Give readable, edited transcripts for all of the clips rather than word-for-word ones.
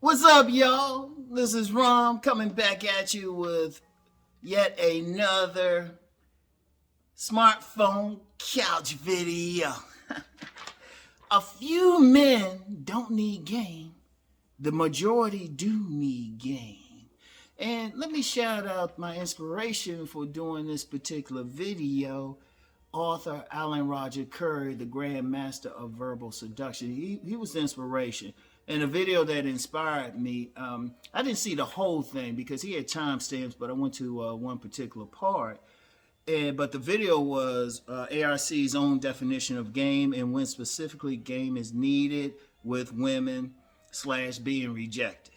What's up, y'all? This is Rom coming back at you with yet another smartphone couch video. A few men don't need game. The majority do need game. And let me shout out my inspiration for doing this particular video, author Alan Roger Curry, the Grand Master of Verbal Seduction. He was the inspiration. And a video that inspired me, I didn't see the whole thing because he had timestamps, but I went to one particular part. But the video was ARC's own definition of game and when specifically game is needed with women / being rejected.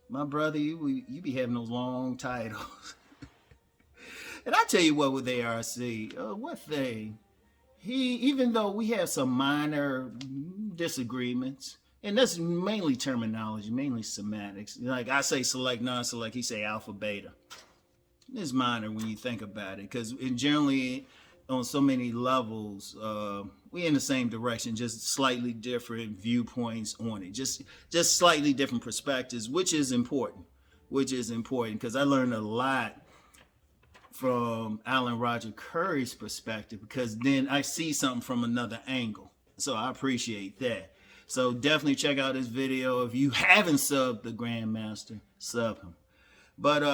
My brother, you be having those long titles. And I tell you what with ARC, what thing? Even though we have some minor disagreements, and that's mainly terminology, mainly semantics. Like I say select, non-select, he say alpha, beta. It's minor when you think about it, because generally on so many levels, we in the same direction, just slightly different viewpoints on it, just slightly different perspectives, which is important, because I learned a lot from Alan Roger Curry's perspective, because then I see something from another angle. So I appreciate that. So definitely check out this video. If you haven't subbed the Grandmaster, sub him. But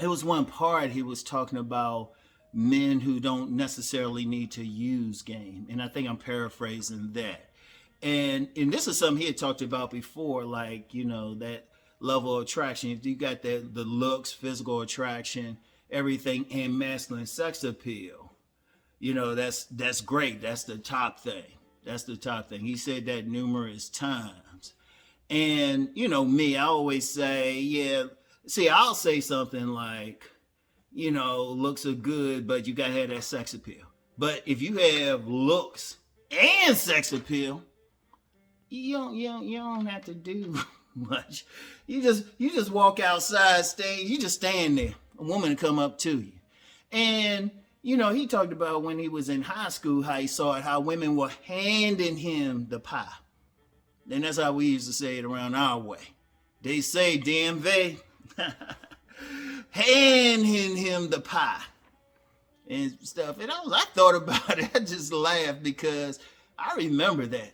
it was one part he was talking about men who don't necessarily need to use game. And I think I'm paraphrasing that. And this is something he had talked about before, like, you know, that level of attraction. If you got the looks, physical attraction, everything, and masculine sex appeal, you know, that's great. That's the top thing. He said that numerous times. And, you know, me, I always say, yeah, see, I'll say something like, you know, looks are good, but you gotta have that sex appeal. But if you have looks and sex appeal, you don't have to do much. You just walk outside, you just stand there. A woman come up to you. And, you know, he talked about when he was in high school, how he saw it, how women were handing him the pie. And that's how we used to say it around our way. They say DMV, handing him the pie and stuff. And I thought about it. I just laughed because I remember that.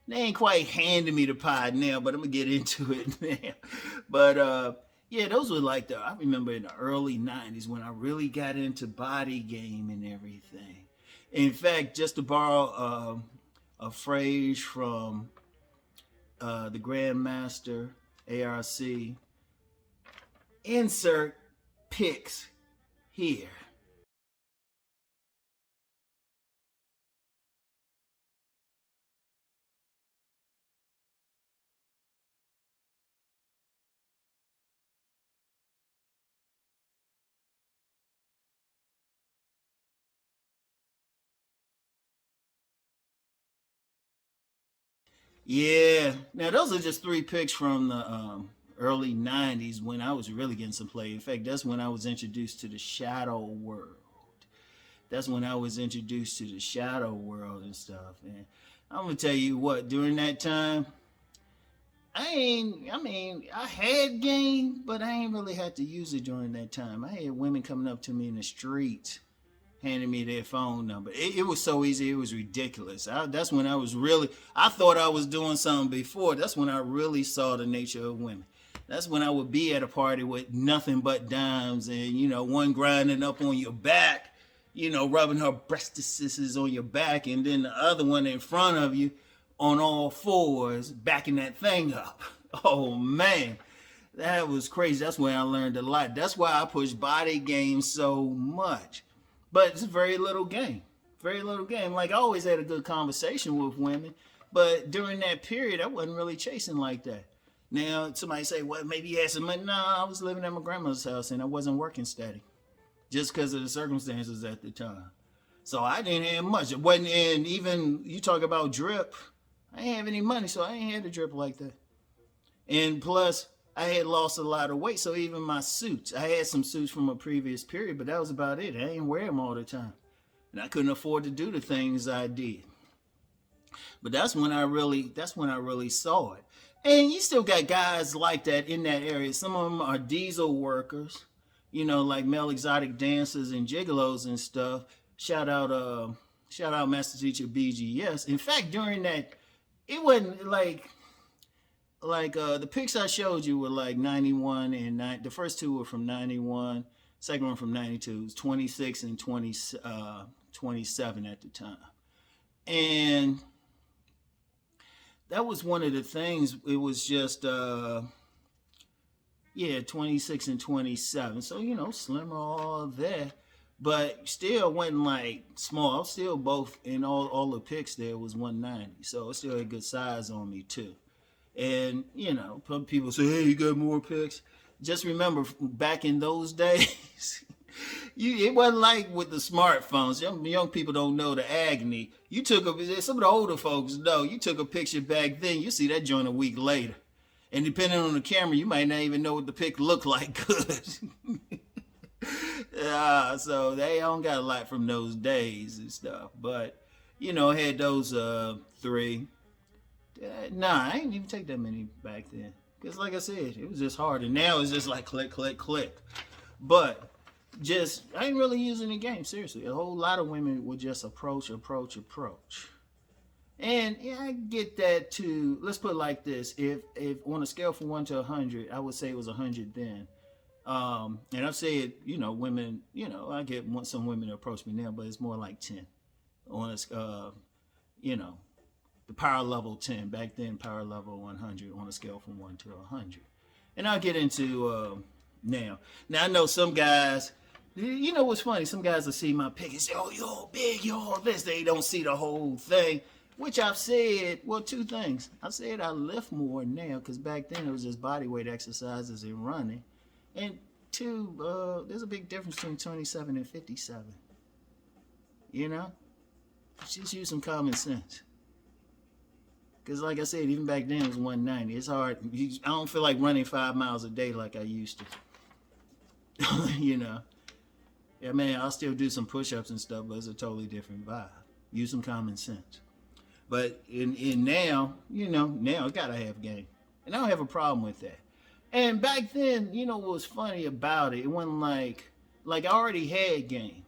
They ain't quite handing me the pie now, but I'm going to get into it now. But, yeah, those were like I remember in the early 90s when I really got into body game and everything. In fact, just to borrow a phrase from the Grandmaster ARC, insert pics here. Yeah, now those are just 3 pics from the early 90s when I was really getting some play. In fact, that's when I was introduced to the shadow world. And stuff. And I'm going to tell you what, during that time, I had game, but I ain't really had to use it during that time. I had women coming up to me in the street handing me their phone number. It was so easy. It was ridiculous. That's when I thought I was doing something before. That's when I really saw the nature of women. That's when I would be at a party with nothing but dimes and, you know, one grinding up on your back, you know, rubbing her breastises on your back, and then the other one in front of you on all fours, backing that thing up. Oh, man. That was crazy. That's when I learned a lot. That's why I push body game so much. But it's very little game. Like I always had a good conversation with women, but during that period, I wasn't really chasing like that. Now, somebody say, well, maybe you had some money. No, I was living at my grandmother's house and I wasn't working steady just because of the circumstances at the time. So I didn't have much. It wasn't, and even you talk about drip, I didn't have any money, so I ain't had to drip like that. And plus, I had lost a lot of weight, so even my suits, I had some suits from a previous period, but that was about it. I didn't wear them all the time. And I couldn't afford to do the things I did. But that's when I really saw it. And you still got guys like that in that area. Some of them are diesel workers, like male exotic dancers and gigolos and stuff. Shout out, Master Teacher BGS. In fact, during that, it wasn't like the pics I showed you were like 91 and the first two were from 91, second one from 92. It was 26 and 27 at the time. And that was one of the things. It was just 26 and 27. So, slimmer, all that. But still wasn't like small. Still both in all the pics there was 190. So it still had good size on me too. And, people say, hey, you got more pics. Just remember back in those days, it wasn't like with the smartphones. Young people don't know the agony. Some of the older folks know, you took a picture back then, you see that joint a week later. And depending on the camera, you might not even know what the pic looked like good. So they don't got a lot from those days and stuff. But, I had those three. Nah, I didn't even take that many back then. Because like I said, it was just hard. And now it's just like click, click, click. But I ain't really using the game, seriously. A whole lot of women would just approach. And I get that too. Let's put it like this. If on a scale from 1 to 100, I would say it was 100 then. And I've said, women, I get some women to approach me now, but it's more like 10. On a, the power level 10. Back then, power level 100 on a scale from 1 to 100. And I'll get into now. Now, I know some guys, what's funny? Some guys will see my pic and say, oh, you're all big, you're all this. They don't see the whole thing, which I've said, well, two things. I said I lift more now because back then it was just body weight exercises and running. And two, there's a big difference between 27 and 57. Just use some common sense. Because like I said, even back then it was 190. It's hard. I don't feel like running 5 miles a day like I used to. Yeah, man, I'll still do some push-ups and stuff, but it's a totally different vibe. Use some common sense. But in now, now I gotta have game. And I don't have a problem with that. And back then, what was funny about it, it wasn't like I already had game.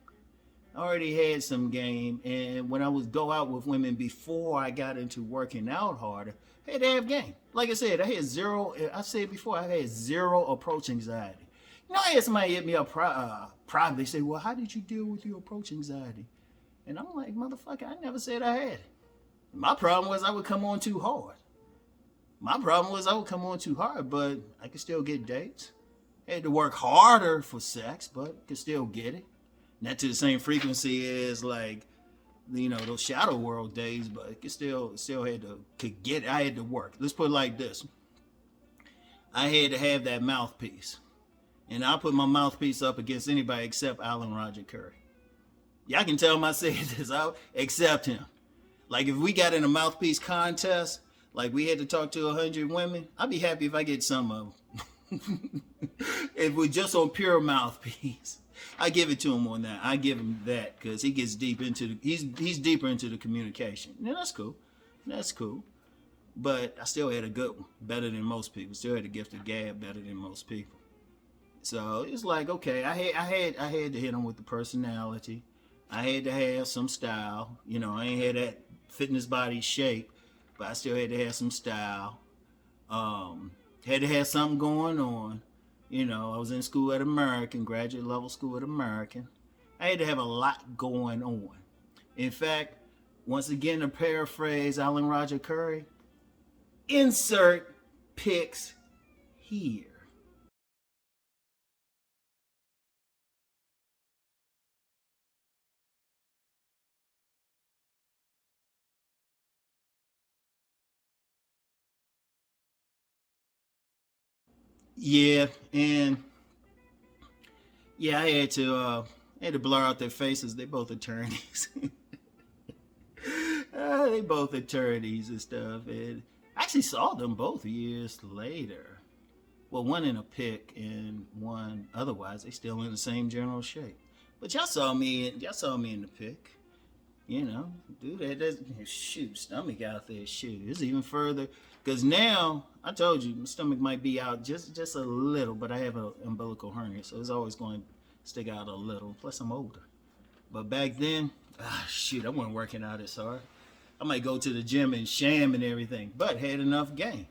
I already had some game, and when I would go out with women before I got into working out harder, I had to have game. Like I said, I had zero approach anxiety. I had somebody hit me up privately, say, well, how did you deal with your approach anxiety? And I'm like, motherfucker, I never said I had it. My problem was I would come on too hard. But I could still get dates. I had to work harder for sex, but could still get it. Not to the same frequency as like, those shadow world days, but it still could get it. I had to work. Let's put it like this. I had to have that mouthpiece. And I'll put my mouthpiece up against anybody except Alan Roger Curry. Y'all can tell him I said this. I'll accept him. Like if we got in a mouthpiece contest, like we had to talk to 100 women, I'd be happy if I get some of them. If we're just on pure mouthpiece. I give it to him on that. I give him that because he gets deep into he's deeper into the communication. Yeah, that's cool. But I still had a good one, better than most people. Still had a gift of gab, better than most people. So it's like, okay, I had to hit him with the personality. I had to have some style. I ain't had that fitness body shape, but I still had to have some style. Had to have something going on. I was in school at American, graduate level school at American. I had to have a lot going on. In fact, once again, to paraphrase Alan Roger Curry, insert pics here. Yeah, and I had to blur out their faces. They both attorneys. They both attorneys and stuff. And I actually saw them both years later. Well, one in a pic and one otherwise. They still in the same general shape. But y'all saw me in the pic. You know, do that. That's, shoot, stomach out there. Shoot, it's even further. Because now, I told you, my stomach might be out just a little, but I have an umbilical hernia, so it's always going to stick out a little. Plus, I'm older. But back then, shoot, I wasn't working out as hard. I might go to the gym and sham and everything, but had enough game.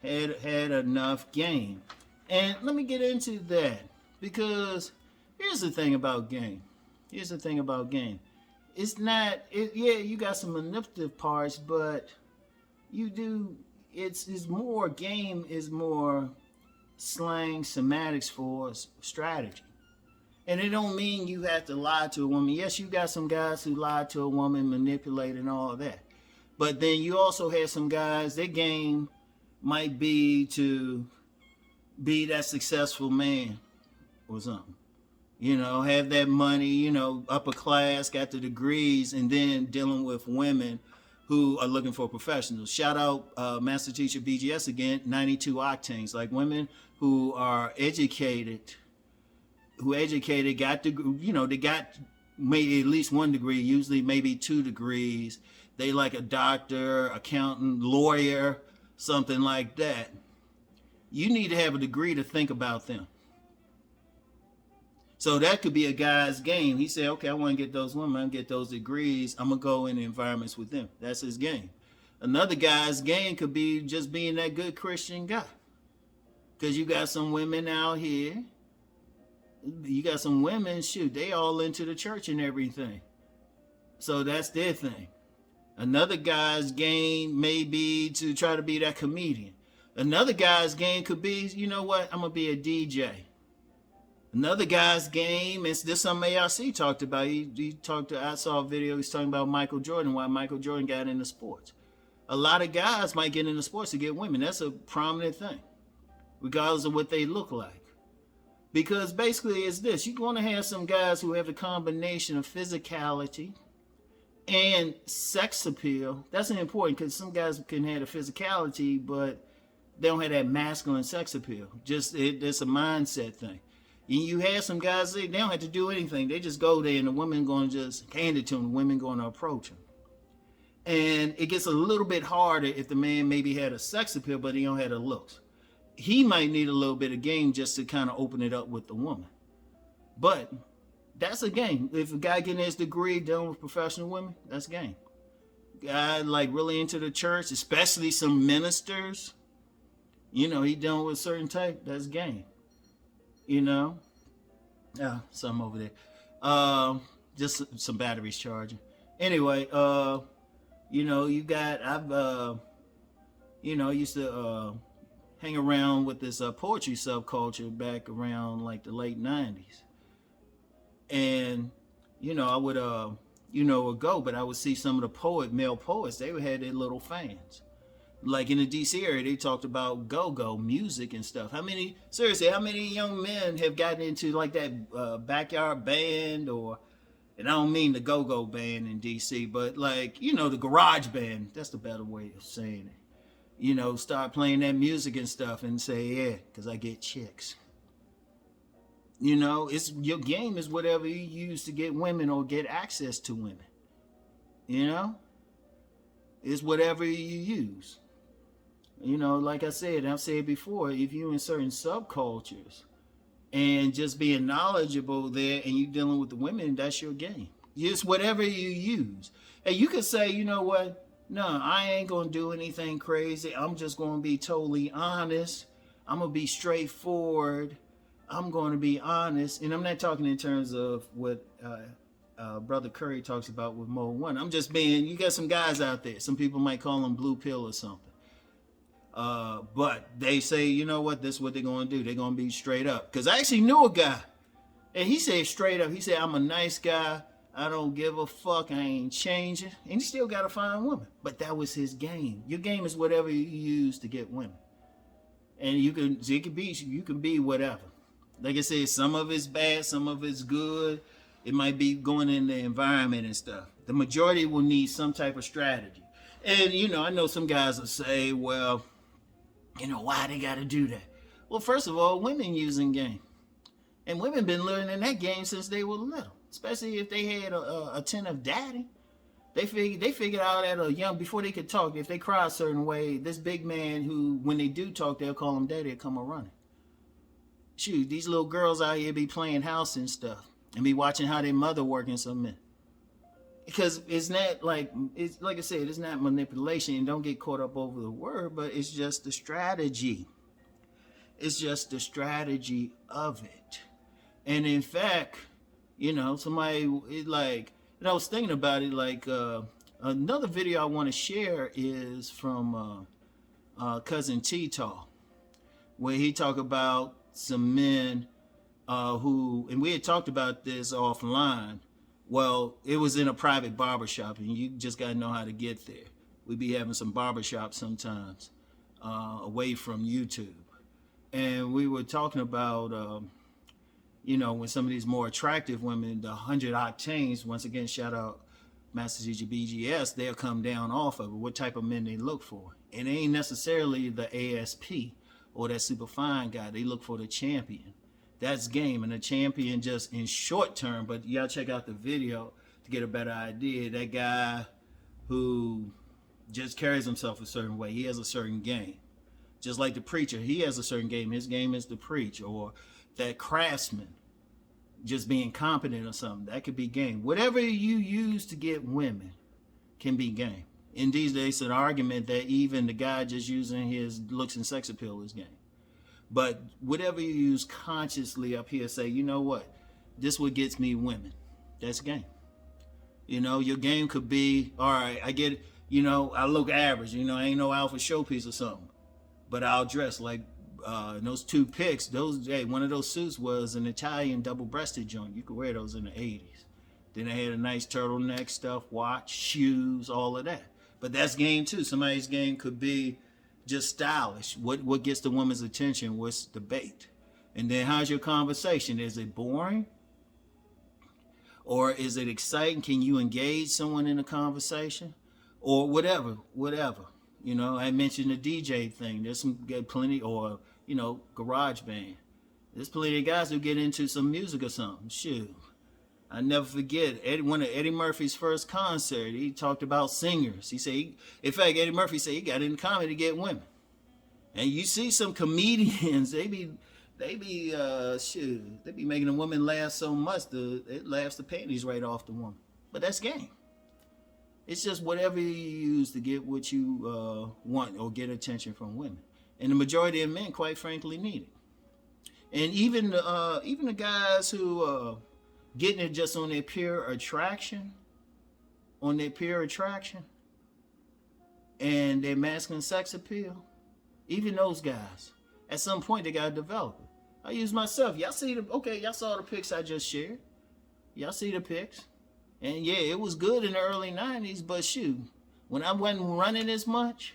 Had enough game. And let me get into that, because here's the thing about game. It's not, yeah, you got some manipulative parts, but it's more game, is more slang, semantics for strategy. And it don't mean you have to lie to a woman. Yes, you got some guys who lie to a woman, manipulate and all that. But then you also have some guys, their game might be to be that successful man or something. You know, have that money, you know, upper class, got the degrees, and then dealing with women who are looking for professionals. Shout out Master Teacher BGS again, 92 octanes. Like women who are educated, got the, you know, they got maybe at least 1 degree, usually maybe 2 degrees. They like a doctor, accountant, lawyer, something like that. You need to have a degree to think about them. So that could be a guy's game. He said, okay, I want to get those women, I get those degrees, I'm going to go in environments with them. That's his game. Another guy's game could be just being that good Christian guy. Because you got some women out here, you got some women, shoot, they all into the church and everything. So that's their thing. Another guy's game may be to try to be that comedian. Another guy's game could be, you know what, I'm going to be a DJ. Another guy's game, is this something ARC talked about. He talked to, I saw a video, he's talking about Michael Jordan, why Michael Jordan got into sports. A lot of guys might get into sports to get women. That's a prominent thing, regardless of what they look like. Because basically it's this, you're going to have some guys who have a combination of physicality and sex appeal. That's important, because some guys can have the physicality, but they don't have that masculine sex appeal. Just, it's a mindset thing. You have some guys, they don't have to do anything. They just go there and the women going to just hand it to them. The women going to approach them. And it gets a little bit harder if the man maybe had a sex appeal, but he don't have the looks. He might need a little bit of game just to kind of open it up with the woman. But that's a game. If a guy getting his degree dealing with professional women, that's game. Guy like really into the church, especially some ministers, you know, he dealing with a certain type, that's game. You know, something over there. Just some batteries charging. Anyway, you know, you got, you know, I used to hang around with this poetry subculture back around like the late 90s. And, you know, I would, you know, go, but I would see some of the male poets, they had their little fans. Like in the DC area, they talked about go-go music and stuff. How many young men have gotten into like that backyard band, or, and I don't mean the go-go band in DC, but like, you know, the garage band, that's the better way of saying it. You know, start playing that music and stuff and say, yeah, because I get chicks. You know, it's, your game is whatever you use to get women or get access to women. You know, it's whatever you use. You know, like I said, I've said before, if you're in certain subcultures and just being knowledgeable there and you dealing with the women, that's your game. Just whatever you use. And you could say, you know what? No, I ain't going to do anything crazy. I'm just going to be totally honest. I'm going to be straightforward. I'm going to be honest. And I'm not talking in terms of what Brother Curry talks about with Mode 1. I'm just being, you got some guys out there. Some people might call them blue pill or something. But they say, you know what, this is what they're going to do. They're going to be straight up. Because I actually knew a guy, and he said straight up, he said, I'm a nice guy. I don't give a fuck. I ain't changing. And he still got to find women. But that was his game. Your game is whatever you use to get women. And you can be whatever. Like I said, some of it's bad, some of it's good. It might be going in the environment and stuff. The majority will need some type of strategy. And, you know, I know some guys will say, well, you know, why they got to do that? Well, first of all, women using game. And women been learning that game since they were little. Especially if they had a attentive daddy. They figured out at a young, before they could talk, if they cry a certain way, this big man who, when they do talk, they'll call him daddy, they'll come a running. Shoot, these little girls out here be playing house and stuff and be watching how their mother working some men. Because it's not like, it's like I said, it's not manipulation, and don't get caught up over the word, but it's just the strategy. It's just the strategy of it. And in fact, you know, somebody, it like, and I was thinking about it, like, another video I want to share is from cousin T TAW, where he talked about some men who, and we had talked about this offline. Well, it was in a private barbershop, and you just got to know how to get there. We be having some barbershops sometimes away from YouTube. And we were talking about, you know, when some of these more attractive women, the 100 octanes, once again, shout out Master Teacher BGS, they'll come down off of it, what type of men they look for. And it ain't necessarily the ASP or that super fine guy. They look for the champion. That's game. And the champion just in short term, but y'all check out the video to get a better idea. That guy who just carries himself a certain way. He has a certain game. Just like the preacher, he has a certain game. His game is to preach. Or that craftsman just being competent or something. That could be game. Whatever you use to get women can be game. In these days, it's an argument that even the guy just using his looks and sex appeal is game. But whatever you use consciously up here, say, you know what? This what gets me women. That's game. You know, your game could be, all right, I get it. You know, I look average. You know, I ain't no alpha showpiece or something. But I'll dress like those two pics. Those, hey, one of those suits was an Italian double-breasted joint. You could wear those in the 80s. Then they had a nice turtleneck stuff, watch, shoes, all of that. But that's game too. Somebody's game could be just stylish. What gets the woman's attention? What's the bait? And then how's your conversation? Is it boring? Or is it exciting? Can you engage someone in a conversation? Or whatever. You know, I mentioned the DJ thing. There's some plenty, or, you know, garage band. There's plenty of guys who get into some music or something. Shoot. I never forget one of Eddie Murphy's first concert. He talked about singers. He said, in fact, Eddie Murphy said he got into comedy to get women. And you see some comedians, they be making a woman laugh so much it laughs the panties right off the woman. But that's game. It's just whatever you use to get what you want or get attention from women. And the majority of men, quite frankly, need it. And even the guys who getting it just on their pure attraction, and their masculine sex appeal, even those guys, at some point they gotta develop it. I use myself. Y'all see y'all saw the pics I just shared. Y'all see the pics. And yeah, it was good in the early 90s, but shoot, when I wasn't running as much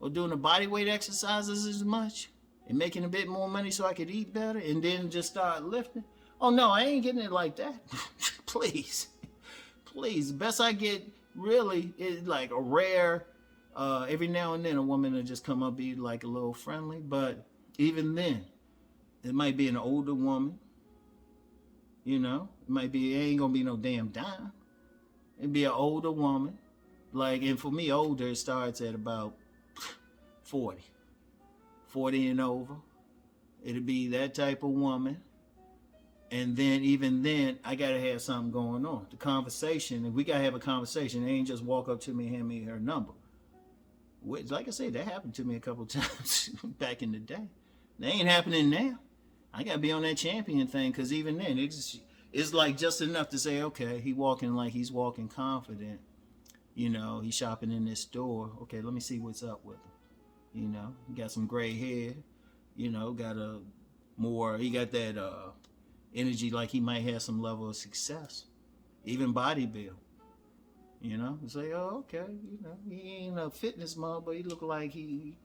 or doing the body weight exercises as much and making a bit more money so I could eat better and then just start lifting. Oh no, I ain't getting it like that. Please. The best I get really is like a rare, every now and then a woman will just come up be like a little friendly, but even then, it might be an older woman, you know, it ain't gonna be no damn dime. It'd be an older woman, like, and for me, older, it starts at about 40 and over. It'd be that type of woman. And then, even then, I gotta have something going on. The conversation, if we gotta have a conversation, they ain't just walk up to me and hand me her number. Like I said, that happened to me a couple times back in the day. That ain't happening now. I gotta be on that champion thing, because even then, it's like just enough to say, okay, he walking like he's walking confident. You know, he's shopping in this store. Okay, let me see what's up with him. You know, he got some gray hair. You know, he got that energy like he might have some level of success. Even body build. You know, say, oh, okay, you know, he ain't a fitness model, but he look like he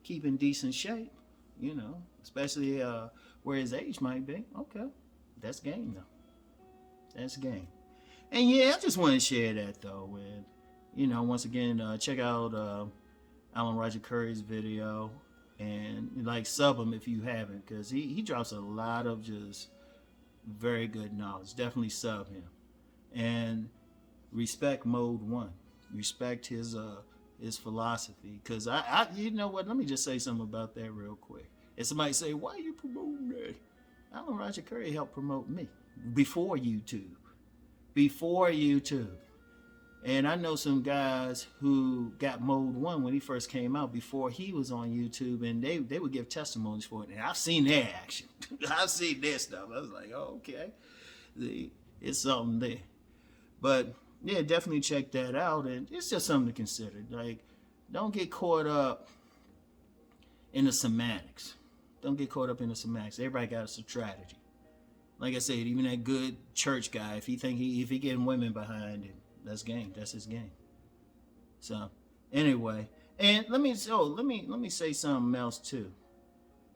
keeping decent shape. You know, especially where his age might be. Okay, that's game though. That's game. And yeah, I just want to share that though. With, you know, once again, check out Alan Roger Curry's video and like sub him if you haven't, because he drops a lot of just very good knowledge. Definitely sub him. And respect mode 1. Respect his philosophy. Because you know what? Let me just say something about that real quick. And somebody say, why are you promoting that? Alan Roger Curry helped promote me before YouTube. Before YouTube. And I know some guys who got Mode 1 when he first came out before he was on YouTube, and they would give testimonies for it. And I've seen their action. I've seen their stuff. I was like, oh, okay. It's something there. But yeah, definitely check that out. And it's just something to consider. Like, don't get caught up in the semantics. Don't get caught up in the semantics. Everybody got a strategy. Like I said, even that good church guy, if he getting women behind him, that's game. That's his game. So anyway, and let me say something else too,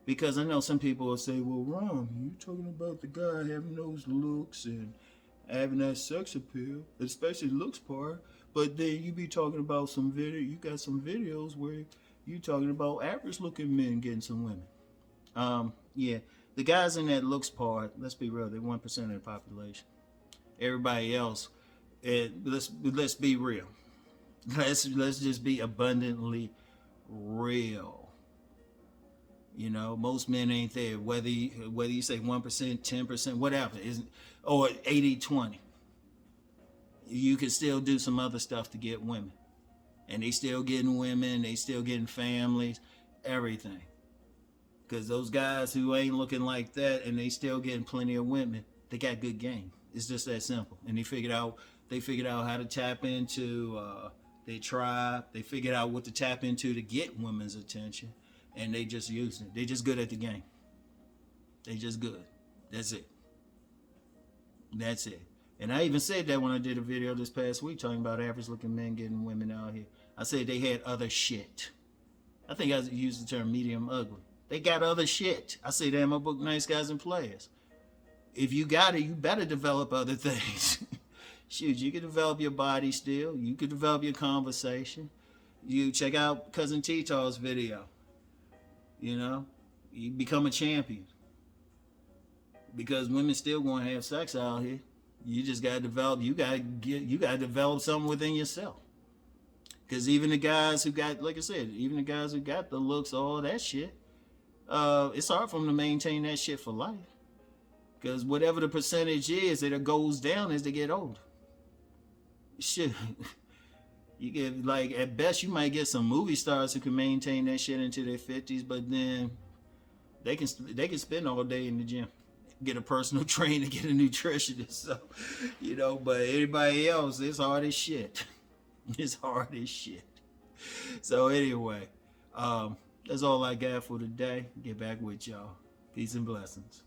because I know some people will say, "Well, Rom, you talking about the guy having those looks and having that sex appeal, especially looks part, but then you be talking about some video. You got some videos where you talking about average looking men getting some women." Yeah, the guys in that looks part. Let's be real. They're 1% of the population. Everybody else. Let's be real. Let's just be abundantly real. You know, most men ain't there. Whether you say 1%, 10%, whatever, or 80-20. You can still do some other stuff to get women, and they still getting women. They still getting families, everything. Because those guys who ain't looking like that and they still getting plenty of women, they got good game. It's just that simple. And they figured out how to tap into their tribe. They figured out what to tap into to get women's attention, and they just use it. They just good at the game. They just good. That's it. That's it. And I even said that when I did a video this past week talking about average looking men getting women out here. I said they had other shit. I think I used the term medium ugly. They got other shit. I say that in my book, Nice Guys and Players. If you got it, you better develop other things. Shoot, you can develop your body still. You can develop your conversation. You check out Cousin T TAW's video. You know, you become a champion. Because women still going to have sex out here. You just got to develop. You got to develop something within yourself. Because even the guys who got, like I said, even the guys who got the looks, all that shit, it's hard for them to maintain that shit for life. Because whatever the percentage is, it goes down as they get older. Shit. You get, like, at best, you might get some movie stars who can maintain that shit into their 50s, but then they can spend all day in the gym. Get a personal trainer, get a nutritionist. So, you know, but anybody else, it's hard as shit. It's hard as shit. So anyway, that's all I got for today. Get back with y'all. Peace and blessings.